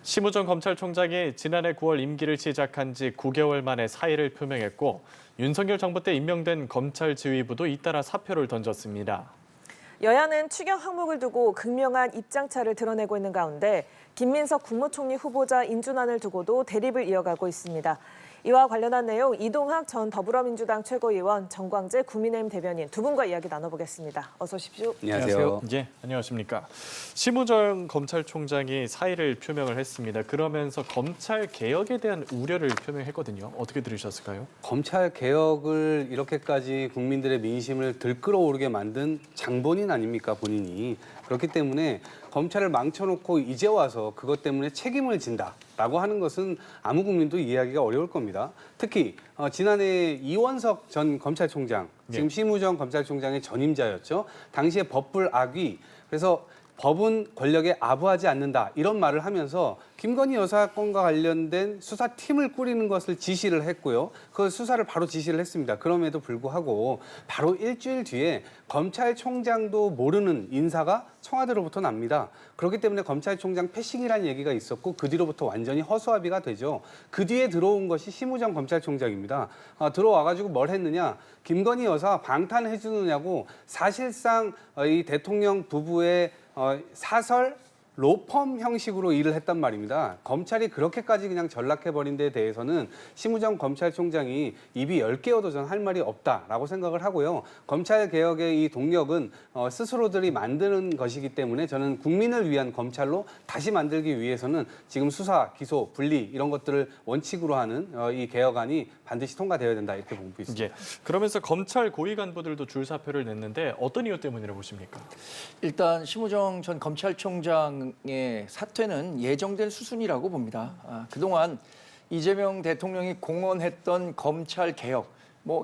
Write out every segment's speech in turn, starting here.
심우정 검찰총장이 지난해 9월 임기를 시작한 지 9개월 만에 사의를 표명했고 윤석열 정부 때 임명된 검찰지휘부도 잇따라 사표를 던졌습니다. 여야는 추경 항목을 두고 극명한 입장차를 드러내고 있는 가운데 김민석 국무총리 후보자 인준안을 두고도 대립을 이어가고 있습니다. 이와 관련한 내용 이동학 전 더불어민주당 최고위원, 정광재 국민의힘 대변인 두 분과 이야기 나눠보겠습니다. 어서 오십시오. 안녕하세요. 예, 안녕하십니까. 심우정 검찰총장이 사의를 표명을 했습니다. 그러면서 검찰 개혁에 대한 우려를 표명했거든요. 어떻게 들으셨을까요? 검찰 개혁을 이렇게까지 국민들의 민심을 들끓어오르게 만든 장본인 아닙니까, 본인이. 그렇기 때문에 검찰을 망쳐놓고 이제 와서 그것 때문에 책임을 진다라고 하는 것은 아무 국민도 이해하기가 어려울 겁니다. 특히 지난해 이원석 전 검찰총장, 지금 심우정 검찰총장의 전임자였죠. 당시에 법불 악위, 그래서 법은 권력에 아부하지 않는다 이런 말을 하면서 김건희 여사 건과 관련된 수사팀을 꾸리는 것을 지시를 했고요. 그 수사를 바로 지시를 했습니다. 그럼에도 불구하고 바로 일주일 뒤에 검찰총장도 모르는 인사가 청와대로부터 납니다. 그렇기 때문에 검찰총장 패싱이라는 얘기가 있었고 그 뒤로부터 완전히 허수아비가 되죠. 그 뒤에 들어온 것이 심우정 검찰총장입니다. 들어와가지고 뭘 했느냐. 김건희 여사 방탄해 주느냐고 사실상 이 대통령 부부의 사설 로펌 형식으로 일을 했단 말입니다. 검찰이 그렇게까지 그냥 전락해버린 데에 대해서는 심우정 검찰총장이 입이 10개여도 전 할 말이 없다라고 생각을 하고요. 검찰개혁의 이 동력은 스스로들이 만드는 것이기 때문에 저는 국민을 위한 검찰로 다시 만들기 위해서는 지금 수사, 기소, 분리 이런 것들을 원칙으로 하는 이 개혁안이 반드시 통과되어야 된다 이렇게 보고 있습니다. 예, 그러면서 검찰 고위 간부들도 줄사표를 냈는데 어떤 이유 때문이라고 보십니까? 일단 심우정 전 검찰총장의 사퇴는 예정된 수순이라고 봅니다. 그동안 이재명 대통령이 공언했던 검찰 개혁,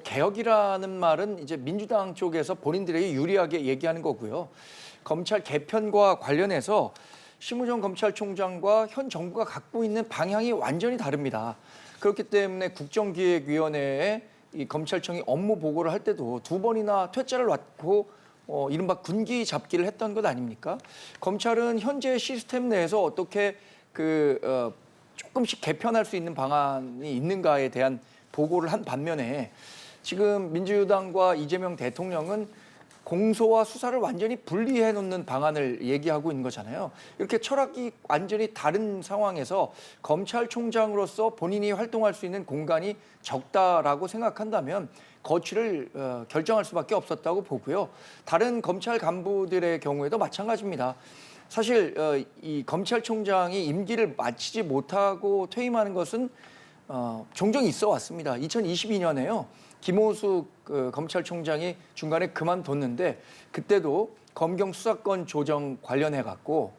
개혁이라는 말은 이제 민주당 쪽에서 본인들에게 유리하게 얘기하는 거고요. 검찰 개편과 관련해서 심우정 검찰총장과 현 정부가 갖고 있는 방향이 완전히 다릅니다. 그렇기 때문에 국정기획위원회에 이 검찰청이 업무 보고를 할 때도 두 번이나 퇴짜를 놨고 이른바 군기 잡기를 했던 것 아닙니까? 검찰은 현재 시스템 내에서 어떻게 조금씩 개편할 수 있는 방안이 있는가에 대한 보고를 한 반면에 지금 민주당과 이재명 대통령은 공소와 수사를 완전히 분리해 놓는 방안을 얘기하고 있는 거잖아요. 이렇게 철학이 완전히 다른 상황에서 검찰총장으로서 본인이 활동할 수 있는 공간이 적다라고 생각한다면 거취를 결정할 수밖에 없었다고 보고요. 다른 검찰 간부들의 경우에도 마찬가지입니다. 사실 이 검찰총장이 임기를 마치지 못하고 퇴임하는 것은 종종 있어 왔습니다. 2022년에요. 김호수 검찰총장이 중간에 그만뒀는데 그때도 검경 수사권 조정 관련해 갖고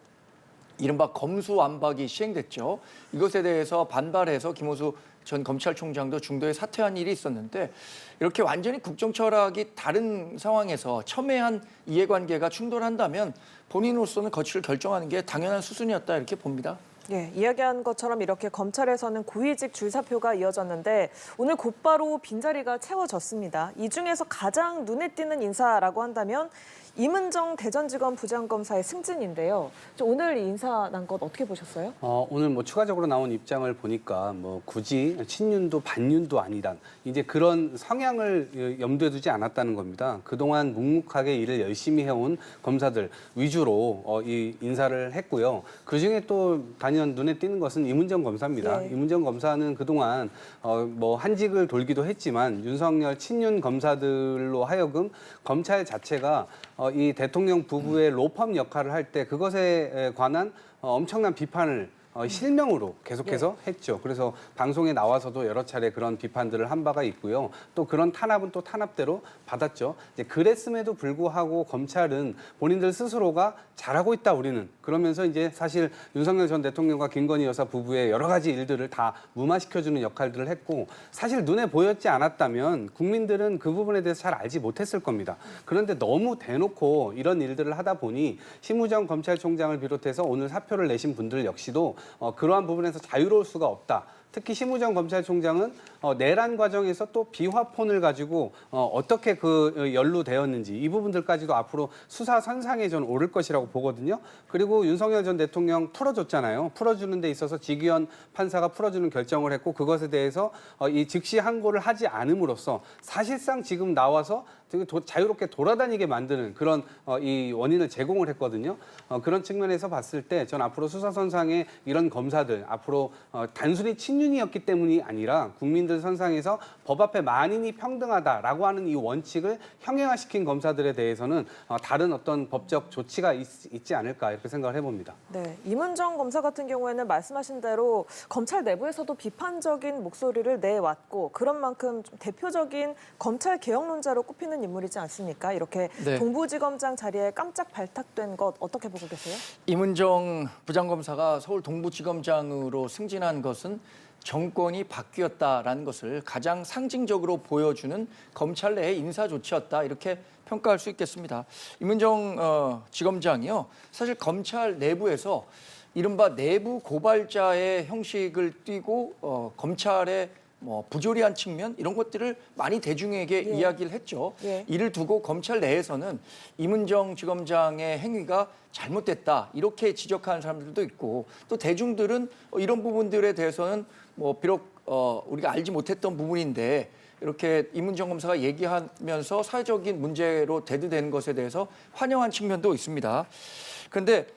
이른바 검수완박이 시행됐죠. 이것에 대해서 반발해서 김호수 전 검찰총장도 중도에 사퇴한 일이 있었는데 이렇게 완전히 국정 철학이 다른 상황에서 첨예한 이해관계가 충돌한다면 본인으로서는 거취를 결정하는 게 당연한 수순이었다 이렇게 봅니다. 예, 이야기한 것처럼 이렇게 검찰에서는 고위직 줄사표가 이어졌는데 오늘 곧바로 빈자리가 채워졌습니다. 이 중에서 가장 눈에 띄는 인사라고 한다면 임은정 대전지검 부장검사의 승진인데요. 오늘 인사 난 것 어떻게 보셨어요? 오늘 추가적으로 나온 입장을 보니까 굳이 친윤도 반윤도 아니다. 이제 그런 성향을 염두에 두지 않았다는 겁니다. 그동안 묵묵하게 일을 열심히 해온 검사들 위주로 이 인사를 했고요. 그중에 또 단연 눈에 띄는 것은 임은정 검사입니다. 임은정 검사는 그동안 한직을 돌기도 했지만 윤석열 친윤 검사들로 하여금 검찰 자체가 이 대통령 부부의 로펌 역할을 할 때 그것에 관한 엄청난 비판을 실명으로 계속해서 했죠. 그래서 방송에 나와서도 여러 차례 그런 비판들을 한 바가 있고요. 또 그런 탄압은 또 탄압대로 받았죠. 이제 그랬음에도 불구하고 검찰은 본인들 스스로가 잘하고 있다 우리는. 그러면서 이제 사실 윤석열 전 대통령과 김건희 여사 부부의 여러 가지 일들을 다 무마시켜주는 역할들을 했고 사실 눈에 보였지 않았다면 국민들은 그 부분에 대해서 잘 알지 못했을 겁니다. 그런데 너무 대놓고 이런 일들을 하다 보니 심우정 검찰총장을 비롯해서 오늘 사표를 내신 분들 역시도 그러한 부분에서 자유로울 수가 없다. 특히 심우정 검찰총장은 내란 과정에서 또 비화폰을 가지고 어떻게 그 연루되었는지 이 부분들까지도 앞으로 수사 선상에 저는 오를 것이라고 보거든요. 그리고 윤석열 전 대통령 풀어줬잖아요. 풀어주는 데 있어서 지기현 판사가 풀어주는 결정을 했고 그것에 대해서 이 즉시 항고를 하지 않음으로써 사실상 지금 나와서 되게 자유롭게 돌아다니게 만드는 그런 이 원인을 제공을 했거든요. 그런 측면에서 봤을 때 전 앞으로 수사선상에 이런 검사들 앞으로 단순히 친윤이었기 때문이 아니라 국민들 선상에서 법 앞에 만인이 평등하다라고 하는 이 원칙을 형용화시킨 검사들에 대해서는 다른 어떤 법적 조치가 있지 않을까 이렇게 생각을 해봅니다. 네, 이문정 검사 같은 경우에는 말씀하신 대로 검찰 내부에서도 비판적인 목소리를 내왔고 그런 만큼 좀 대표적인 검찰 개혁론자로 꼽히는 인물이지 않습니까? 이렇게 네. 동부지검장 자리에 깜짝 발탁된 것 어떻게 보고 계세요? 이문정 부장검사가 서울 동부지검장으로 승진한 것은 정권이 바뀌었다라는 것을 가장 상징적으로 보여주는 검찰 내의 인사 조치였다 이렇게 평가할 수 있겠습니다. 이문정 지검장이요. 사실 검찰 내부에서 이른바 내부 고발자의 형식을 띠고 검찰의 부조리한 측면 이런 것들을 많이 대중에게 예. 이야기를 했죠. 예. 이를 두고 검찰 내에서는 이문정 지검장의 행위가 잘못됐다 이렇게 지적하는 사람들도 있고 또 대중들은 이런 부분들에 대해서는 비록 우리가 알지 못했던 부분인데 이렇게 이문정 검사가 얘기하면서 사회적인 문제로 대두되는 것에 대해서 환영한 측면도 있습니다. 그런데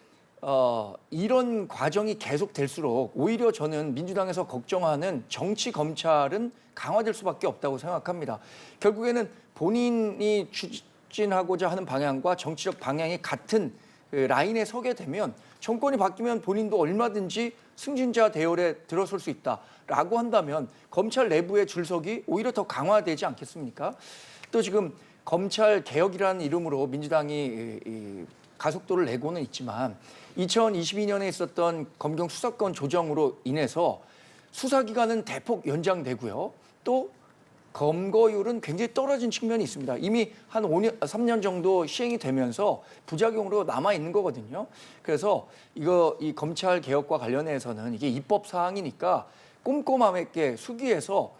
이런 과정이 계속될수록 오히려 저는 민주당에서 걱정하는 정치 검찰은 강화될 수밖에 없다고 생각합니다. 결국에는 본인이 추진하고자 하는 방향과 정치적 방향이 같은 그 라인에 서게 되면 정권이 바뀌면 본인도 얼마든지 승진자 대열에 들어설 수 있다라고 한다면 검찰 내부의 줄석이 오히려 더 강화되지 않겠습니까? 또 지금 검찰 개혁이라는 이름으로 민주당이 가속도를 내고는 있지만 2022년에 있었던 검경 수사권 조정으로 인해서 수사기간은 대폭 연장되고요. 또 검거율은 굉장히 떨어진 측면이 있습니다. 이미 한 3년 정도 시행이 되면서 부작용으로 남아 있는 거거든요. 그래서 이 검찰 개혁과 관련해서는 이게 입법 사항이니까 꼼꼼하게 수기해서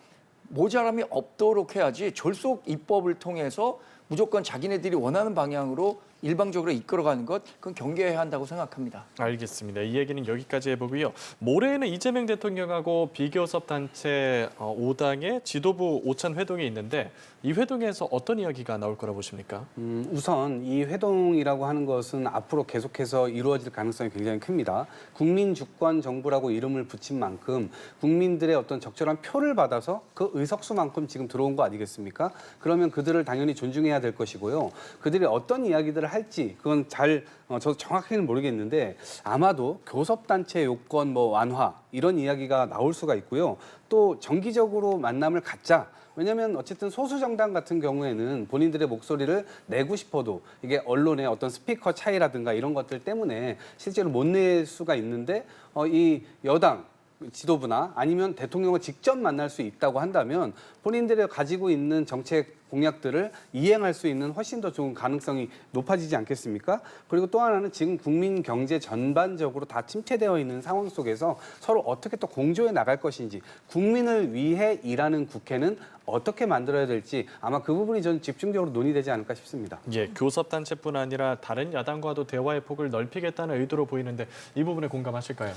모자람이 없도록 해야지 졸속 입법을 통해서 무조건 자기네들이 원하는 방향으로 일방적으로 이끌어가는 것 그건 경계해야 한다고 생각합니다. 알겠습니다. 이 얘기는 여기까지 해보고요. 모레에는 이재명 대통령하고 비교섭 단체 5당의 지도부 오찬 회동이 있는데 이 회동에서 어떤 이야기가 나올 거라 보십니까? 우선 이 회동이라고 하는 것은 앞으로 계속해서 이루어질 가능성이 굉장히 큽니다. 국민 주권 정부라고 이름을 붙인 만큼 국민들의 어떤 적절한 표를 받아서 그 의석수만큼 지금 들어온 거 아니겠습니까? 그러면 그들을 당연히 존중해야 될 것이고요. 그들이 어떤 이야기들을 할지 그건 저도 정확히는 모르겠는데 아마도 교섭단체 요건 완화 이런 이야기가 나올 수가 있고요. 또 정기적으로 만남을 갖자. 왜냐하면 어쨌든 소수 정당 같은 경우에는 본인들의 목소리를 내고 싶어도 이게 언론의 어떤 스피커 차이라든가 이런 것들 때문에 실제로 못 낼 수가 있는데 이 여당 지도부나 아니면 대통령을 직접 만날 수 있다고 한다면 본인들이 가지고 있는 정책 공약들을 이행할 수 있는 훨씬 더 좋은 가능성이 높아지지 않겠습니까? 그리고 또 하나는 지금 국민 경제 전반적으로 다 침체되어 있는 상황 속에서 서로 어떻게 또 공조해 나갈 것인지 국민을 위해 일하는 국회는 어떻게 만들어야 될지 아마 그 부분이 전 집중적으로 논의되지 않을까 싶습니다. 예, 교섭 단체뿐 아니라 다른 야당과도 대화의 폭을 넓히겠다는 의도로 보이는데 이 부분에 공감하실까요?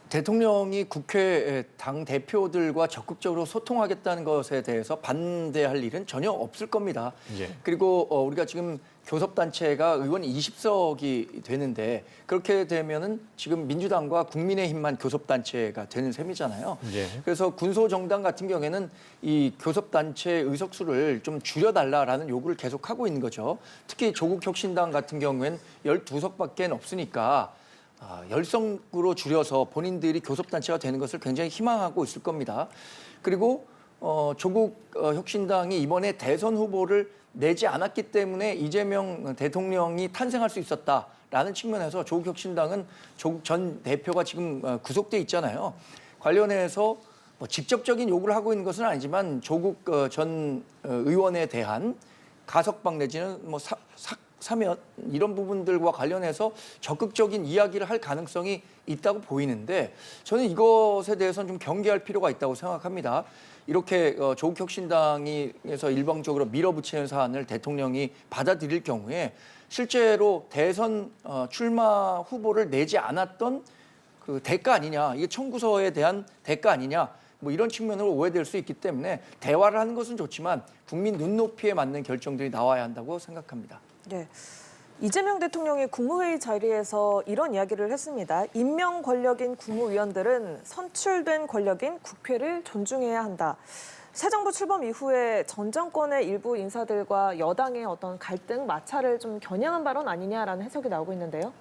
대통령이 국회 당 대표들과 적극적으로 소통하겠다는 것에 대해서 반대할 일은 전혀 없을 겁니다. 예. 그리고 우리가 지금 교섭단체가 의원 20석이 되는데 그렇게 되면은 지금 민주당과 국민의힘만 교섭단체가 되는 셈이잖아요. 예. 그래서 군소정당 같은 경우에는 이 교섭단체 의석수를 좀 줄여달라라는 요구를 계속하고 있는 거죠. 특히 조국혁신당 같은 경우에는 12석밖에 없으니까 10석으로 줄여서 본인들이 교섭단체가 되는 것을 굉장히 희망하고 있을 겁니다. 그리고 조국 혁신당이 이번에 대선 후보를 내지 않았기 때문에 이재명 대통령이 탄생할 수 있었다라는 측면에서 조국 혁신당은 조국 전 대표가 지금 구속돼 있잖아요. 관련해서 직접적인 요구를 하고 있는 것은 아니지만 조국 전 의원에 대한 가석방 내지는 사면 이런 부분들과 관련해서 적극적인 이야기를 할 가능성이 있다고 보이는데 저는 이것에 대해서는 좀 경계할 필요가 있다고 생각합니다. 이렇게 조국 혁신당에서 일방적으로 밀어붙이는 사안을 대통령이 받아들일 경우에 실제로 대선 출마 후보를 내지 않았던 그 대가 아니냐, 이게 청구서에 대한 대가 아니냐, 뭐 이런 측면으로 오해될 수 있기 때문에 대화를 하는 것은 좋지만 국민 눈높이에 맞는 결정들이 나와야 한다고 생각합니다. 네. 이재명 대통령이 국무회의 자리에서 이런 이야기를 했습니다. 임명 권력인 국무위원들은 선출된 권력인 국회를 존중해야 한다. 새 정부 출범 이후에 전 정권의 일부 인사들과 여당의 어떤 갈등, 마찰을 좀 겨냥한 발언 아니냐라는 해석이 나오고 있는데요.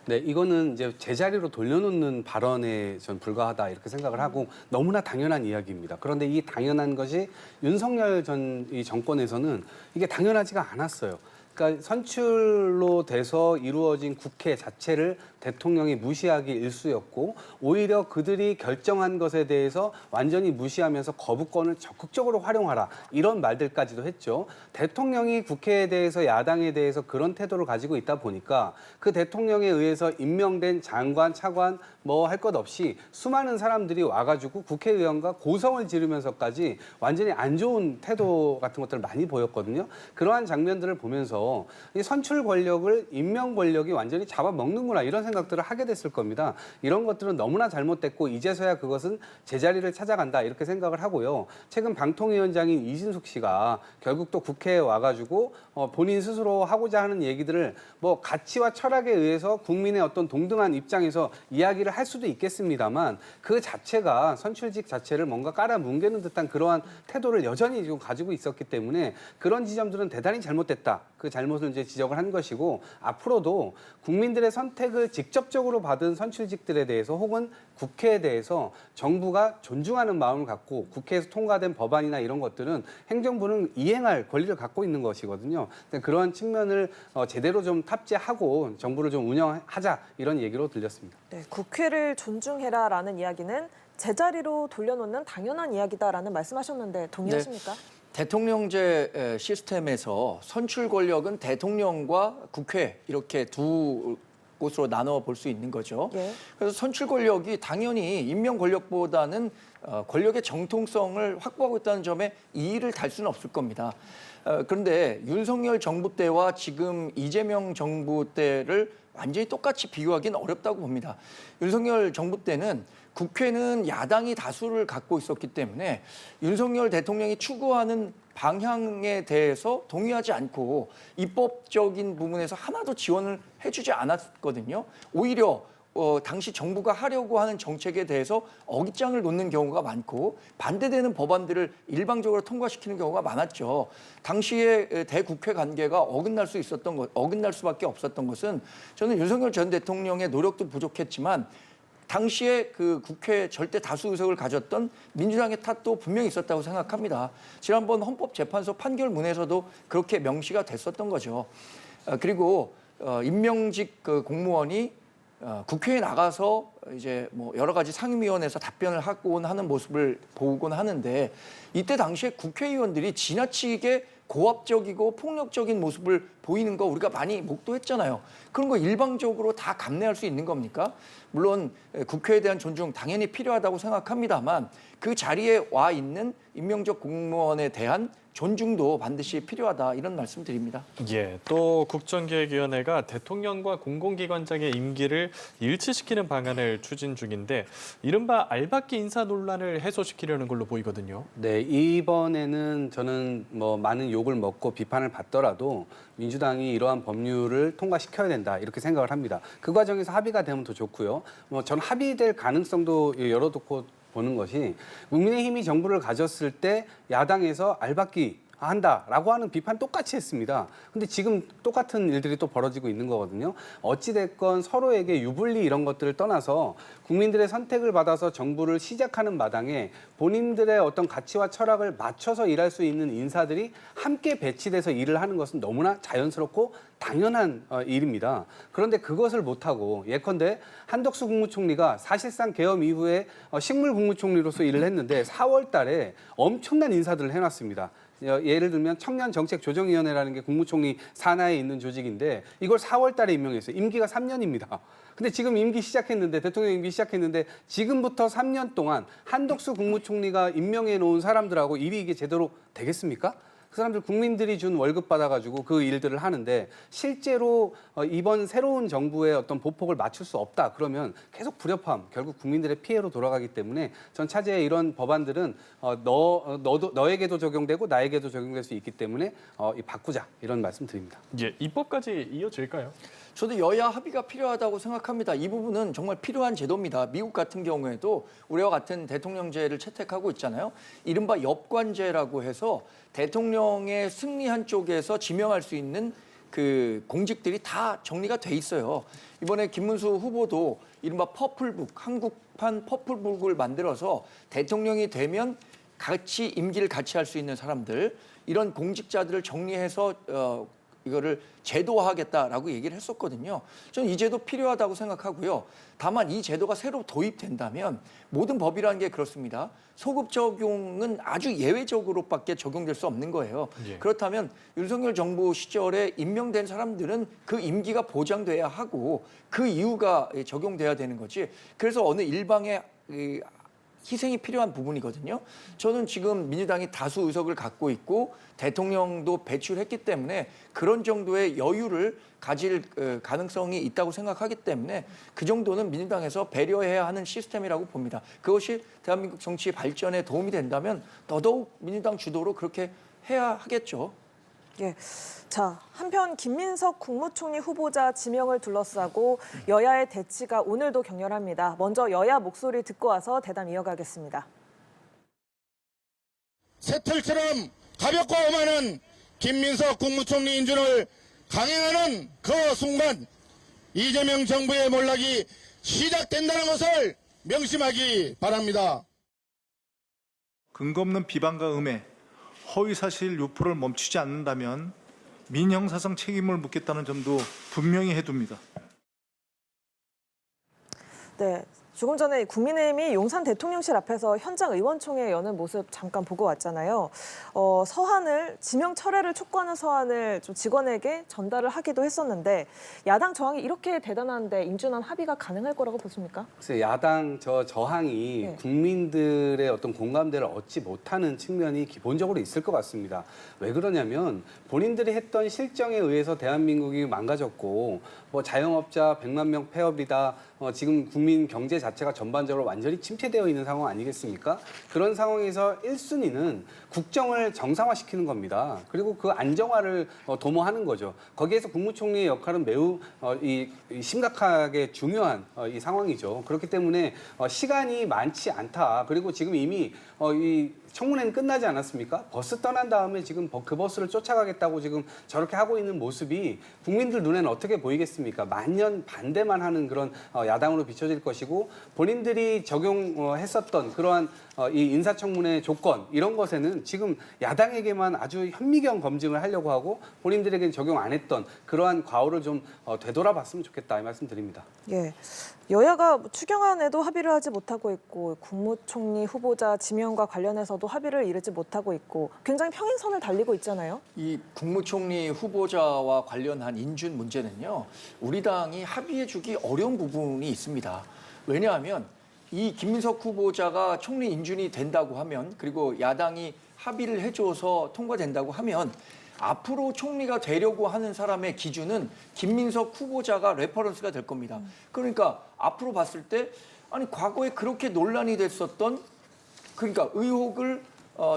네, 이거는 이제 제자리로 돌려놓는 발언에 전 불과하다 이렇게 생각을 하고 너무나 당연한 이야기입니다. 그런데 이 당연한 것이 윤석열 전 이 정권에서는 이게 당연하지가 않았어요. 그러니까 선출로 돼서 이루어진 국회 자체를 대통령이 무시하기 일쑤였고 오히려 그들이 결정한 것에 대해서 완전히 무시하면서 거부권을 적극적으로 활용하라 이런 말들까지도 했죠. 대통령이 국회에 대해서 야당에 대해서 그런 태도를 가지고 있다 보니까 그 대통령에 의해서 임명된 장관, 차관 뭐 할 것 없이 수많은 사람들이 와가지고 국회의원과 고성을 지르면서까지 완전히 안 좋은 태도 같은 것들을 많이 보였거든요. 그러한 장면들을 보면서 이 선출 권력을 임명 권력이 완전히 잡아먹는구나 이런 생각들을 하게 됐을 겁니다. 이런 것들은 너무나 잘못됐고 이제서야 그것은 제자리를 찾아간다 이렇게 생각을 하고요. 최근 방통위원장인 이진숙 씨가 결국 또 국회에 와가지고 본인 스스로 하고자 하는 얘기들을 뭐 가치와 철학에 의해서 국민의 어떤 동등한 입장에서 이야기를 할 수도 있겠습니다만 그 자체가 선출직 자체를 뭔가 깔아뭉개는 듯한 그러한 태도를 여전히 지금 가지고 있었기 때문에 그런 지점들은 대단히 잘못됐다. 그 잘못을 이제 지적을 한 것이고 앞으로도 국민들의 선택을 직접적으로 받은 선출직들에 대해서 혹은 국회에 대해서 정부가 존중하는 마음을 갖고 국회에서 통과된 법안이나 이런 것들은 행정부는 이행할 권리를 갖고 있는 것이거든요. 그러한 측면을 제대로 좀 탑재하고 정부를 좀 운영하자 이런 얘기로 들렸습니다. 네, 국회를 존중해라라는 이야기는 제자리로 돌려놓는 당연한 이야기다라는 말씀하셨는데 동의하십니까? 네. 대통령제 시스템에서 선출 권력은 대통령과 국회 이렇게 두 곳으로 나눠 볼 수 있는 거죠. 예. 그래서 선출 권력이 당연히 임명 권력보다는 권력의 정통성을 확보하고 있다는 점에 이의를 달 수는 없을 겁니다. 그런데 윤석열 정부 때와 지금 이재명 정부 때를 완전히 똑같이 비교하기는 어렵다고 봅니다. 윤석열 정부 때는 국회는 야당이 다수를 갖고 있었기 때문에 윤석열 대통령이 추구하는 방향에 대해서 동의하지 않고 입법적인 부분에서 하나도 지원을 해주지 않았거든요. 오히려 당시 정부가 하려고 하는 정책에 대해서 어깃장을 놓는 경우가 많고 반대되는 법안들을 일방적으로 통과시키는 경우가 많았죠. 당시에 대국회 관계가 어긋날 수밖에 없었던 것은 저는 윤석열 전 대통령의 노력도 부족했지만 당시에 그 국회 절대 다수 의석을 가졌던 민주당의 탓도 분명히 있었다고 생각합니다. 지난번 헌법재판소 판결문에서도 그렇게 명시가 됐었던 거죠. 그리고 임명직 그 공무원이 국회에 나가서 이제 뭐 여러 가지 상임위원회에서 답변을 하곤 하는 모습을 보곤 하는데 이때 당시에 국회의원들이 지나치게 고압적이고 폭력적인 모습을 보이는 거 우리가 많이 목도했잖아요. 그런 거 일방적으로 다 감내할 수 있는 겁니까? 물론 국회에 대한 존중 당연히 필요하다고 생각합니다만 그 자리에 와 있는 임명적 공무원에 대한 존중도 반드시 필요하다 이런 말씀드립니다. 예, 또 국정기획위원회가 대통령과 공공기관장의 임기를 일치시키는 방안을 추진 중인데 이른바 알박기 인사 논란을 해소시키려는 걸로 보이거든요. 네, 이번에는 저는 뭐 많은 욕을 먹고 비판을 받더라도 민주당이 이러한 법률을 통과시켜야 된다 이렇게 생각을 합니다. 그 과정에서 합의가 되면 더 좋고요. 뭐 저는 합의될 가능성도 열어두고 보는 것이 국민의힘이 정부를 가졌을 때 야당에서 알박기 한다라고 하는 비판 똑같이 했습니다. 근데 지금 똑같은 일들이 또 벌어지고 있는 거거든요. 어찌됐건 서로에게 유불리 이런 것들을 떠나서 국민들의 선택을 받아서 정부를 시작하는 마당에 본인들의 어떤 가치와 철학을 맞춰서 일할 수 있는 인사들이 함께 배치돼서 일을 하는 것은 너무나 자연스럽고 당연한 일입니다. 그런데 그것을 못하고 예컨대 한덕수 국무총리가 사실상 계엄 이후에 식물 국무총리로서 일을 했는데 4월 달에 엄청난 인사들을 해놨습니다. 예를 들면 청년정책조정위원회라는 게 국무총리 산하에 있는 조직인데 이걸 4월 달에 임명했어요. 임기가 3년입니다. 근데 지금 임기 시작했는데 대통령 임기 시작했는데 지금부터 3년 동안 한덕수 국무총리가 임명해 놓은 사람들하고 일이 이게 제대로 되겠습니까? 그 사람들 국민들이 준 월급 받아가지고 그 일들을 하는데 실제로 이번 새로운 정부의 어떤 보폭을 맞출 수 없다 그러면 계속 불협화음 결국 국민들의 피해로 돌아가기 때문에 전 차제의 이런 법안들은 너에게도 적용되고 나에게도 적용될 수 있기 때문에 바꾸자 이런 말씀 드립니다. 예, 입법까지 이어질까요? 저도 여야 합의가 필요하다고 생각합니다. 이 부분은 정말 필요한 제도입니다. 미국 같은 경우에도 우리와 같은 대통령제를 채택하고 있잖아요. 이른바 엽관제라고 해서 대통령의 승리한 쪽에서 지명할 수 있는 그 공직들이 다 정리가 돼 있어요. 이번에 김문수 후보도 이른바 퍼플북, 한국판 퍼플북을 만들어서 대통령이 되면 같이 임기를 같이 할 수 있는 사람들, 이런 공직자들을 정리해서 이거를 제도화하겠다라고 얘기를 했었거든요. 저는 이 제도 필요하다고 생각하고요. 다만 이 제도가 새로 도입된다면 모든 법이라는 게 그렇습니다. 소급 적용은 아주 예외적으로밖에 적용될 수 없는 거예요. 예. 그렇다면 윤석열 정부 시절에 임명된 사람들은 그 임기가 보장돼야 하고 그 이유가 적용돼야 되는 거지. 그래서 어느 일방의 희생이 필요한 부분이거든요. 저는 지금 민주당이 다수 의석을 갖고 있고 대통령도 배출했기 때문에 그런 정도의 여유를 가질 가능성이 있다고 생각하기 때문에 그 정도는 민주당에서 배려해야 하는 시스템이라고 봅니다. 그것이 대한민국 정치 발전에 도움이 된다면 더더욱 민주당 주도로 그렇게 해야 하겠죠. 예. 자, 한편 김민석 국무총리 후보자 지명을 둘러싸고 여야의 대치가 오늘도 격렬합니다. 먼저 여야 목소리 듣고 와서 대담 이어가겠습니다. 새털처럼 가볍고 오만한 김민석 국무총리 인준을 강행하는 그 순간 이재명 정부의 몰락이 시작된다는 것을 명심하기 바랍니다. 근거 없는 비방과 음해, 허위사실 유포를 멈추지 않는다면 민형사상 책임을 묻겠다는 점도 분명히 해둡니다. 네. 조금 전에 국민의힘이 용산 대통령실 앞에서 현장 의원총회 여는 모습 잠깐 보고 왔잖아요. 서한을 지명 철회를 촉구하는 서한을 좀 직원에게 전달을 하기도 했었는데 야당 저항이 이렇게 대단한데 인준안 합의가 가능할 거라고 보십니까? 글쎄 야당 저항이 네. 국민들의 어떤 공감대를 얻지 못하는 측면이 기본적으로 있을 것 같습니다. 왜 그러냐면 본인들이 했던 실정에 의해서 대한민국이 망가졌고 뭐 자영업자 100만 명 폐업이다. 지금 국민 경제 자체가 전반적으로 완전히 침체되어 있는 상황 아니겠습니까? 그런 상황에서 1순위는 국정을 정상화시키는 겁니다. 그리고 그 안정화를 도모하는 거죠. 거기에서 국무총리의 역할은 매우 심각하게 중요한 이 상황이죠. 그렇기 때문에 시간이 많지 않다. 그리고 지금 이미 이 청문회는 끝나지 않았습니까? 버스 떠난 다음에 지금 그 버스를 쫓아가겠다고 지금 저렇게 하고 있는 모습이 국민들 눈에는 어떻게 보이겠습니까? 만년 반대만 하는 그런 야당으로 비춰질 것이고 본인들이 적용했었던 그러한 이 인사청문회 조건 이런 것에는 지금 야당에게만 아주 현미경 검증을 하려고 하고 본인들에게는 적용 안 했던 그러한 과오를 좀 되돌아봤으면 좋겠다 이 말씀 드립니다. 예. 여야가 추경안에도 합의를 하지 못하고 있고 국무총리 후보자 지명과 관련해서도 합의를 이루지 못하고 있고 굉장히 평행선을 달리고 있잖아요. 이 국무총리 후보자와 관련한 인준 문제는요. 우리 당이 합의해주기 어려운 부분이 있습니다. 왜냐하면 이 김민석 후보자가 총리 인준이 된다고 하면 그리고 야당이 합의를 해줘서 통과된다고 하면 앞으로 총리가 되려고 하는 사람의 기준은 김민석 후보자가 레퍼런스가 될 겁니다. 그러니까 앞으로 봤을 때 아니 과거에 그렇게 논란이 됐었던 그러니까 의혹을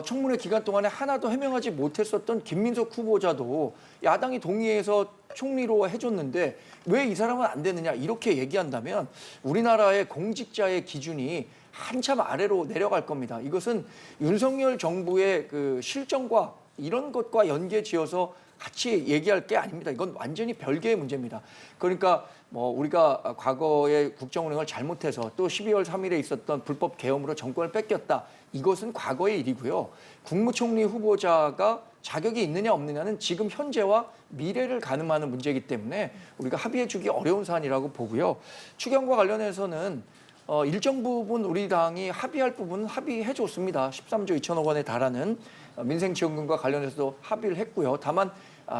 청문회 기간 동안에 하나도 해명하지 못했었던 김민석 후보자도 야당이 동의해서 총리로 해줬는데 왜 이 사람은 안 되느냐 이렇게 얘기한다면 우리나라의 공직자의 기준이 한참 아래로 내려갈 겁니다. 이것은 윤석열 정부의 그 실정과 이런 것과 연계지어서 같이 얘기할 게 아닙니다. 이건 완전히 별개의 문제입니다. 그러니까 뭐 우리가 과거에 국정 운영을 잘못해서 또 12월 3일에 있었던 불법 계엄으로 정권을 뺏겼다. 이것은 과거의 일이고요. 국무총리 후보자가 자격이 있느냐 없느냐는 지금 현재와 미래를 가늠하는 문제이기 때문에 우리가 합의해주기 어려운 사안이라고 보고요. 추경과 관련해서는 일정 부분 우리 당이 합의할 부분은 합의해 줬습니다. 13조 2천억 원에 달하는 민생지원금과 관련해서도 합의를 했고요. 다만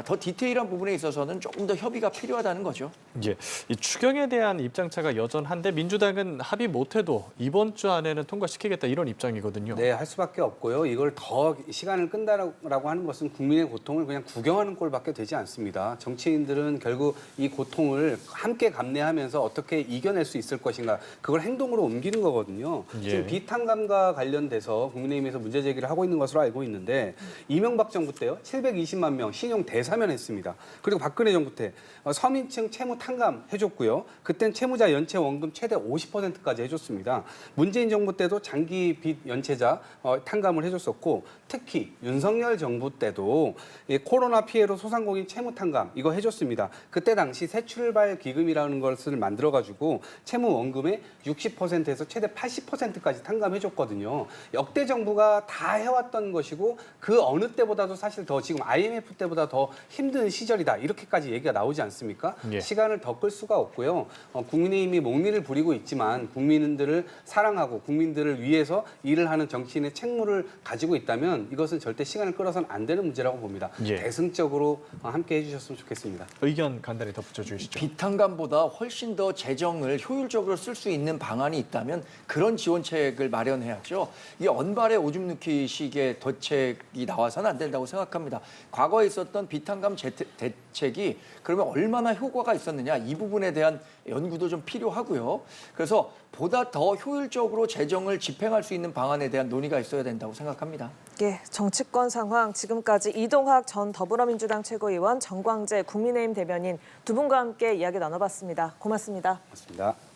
더 디테일한 부분에 있어서는 조금 더 협의가 필요하다는 거죠. 예, 이 추경에 대한 입장차가 여전한데 민주당은 합의 못해도 이번 주 안에는 통과시키겠다 이런 입장이거든요. 네, 할 수밖에 없고요. 이걸 더 시간을 끈다라고 하는 것은 국민의 고통을 그냥 구경하는 꼴밖에 되지 않습니다. 정치인들은 결국 이 고통을 함께 감내하면서 어떻게 이겨낼 수 있을 것인가, 그걸 행동으로 옮기는 거거든요. 예. 지금 비탄감과 관련돼서 국민의힘에서 문제 제기를 하고 있는 것으로 알고 있는데 이명박 정부 때요, 720만 명 신용 대사면했습니다. 그리고 박근혜 정부 때 서민층 채무 탕감 해줬고요. 그땐 채무자 연체 원금 최대 50%까지 해줬습니다. 문재인 정부 때도 장기 빚 연체자 탕감을 해줬었고, 특히 윤석열 정부 때도 이 코로나 피해로 소상공인 채무 탕감 이거 해줬습니다. 그때 당시 새출발 기금이라는 것을 만들어가지고 채무 원금의 60%에서 최대 80%까지 탕감해줬거든요. 역대 정부가 다 해왔던 것이고 그 어느 때보다도 사실 더 지금 IMF 때보다 더 힘든 시절이다 이렇게까지 얘기가 나오지 않습니까? 예. 시간을 더 끌 수가 없고요. 국민의힘이 목리를 부리고 있지만 국민들을 사랑하고 국민들을 위해서 일을 하는 정치인의 책무를 가지고 있다면 이것은 절대 시간을 끌어서는 안 되는 문제라고 봅니다. 예. 대승적으로 함께 해주셨으면 좋겠습니다. 의견 간단히 덧붙여 주시죠. 비탄감보다 훨씬 더 재정을 효율적으로 쓸 수 있는 방안이 있다면 그런 지원책을 마련해야죠. 이 언발에 오줌 누기식의 대책이 나와서는 안 된다고 생각합니다. 과거에 있었던 비탄감 대책이 그러면 얼마나 효과가 있었느냐, 이 부분에 대한 연구도 좀 필요하고요. 그래서 보다 더 효율적으로 재정을 집행할 수 있는 방안에 대한 논의가 있어야 된다고 생각합니다. 예, 정치권 상황 지금까지 이동학 전 더불어민주당 최고위원, 정광재 국민의힘 대변인 두 분과 함께 이야기 나눠봤습니다. 고맙습니다. 고맙습니다.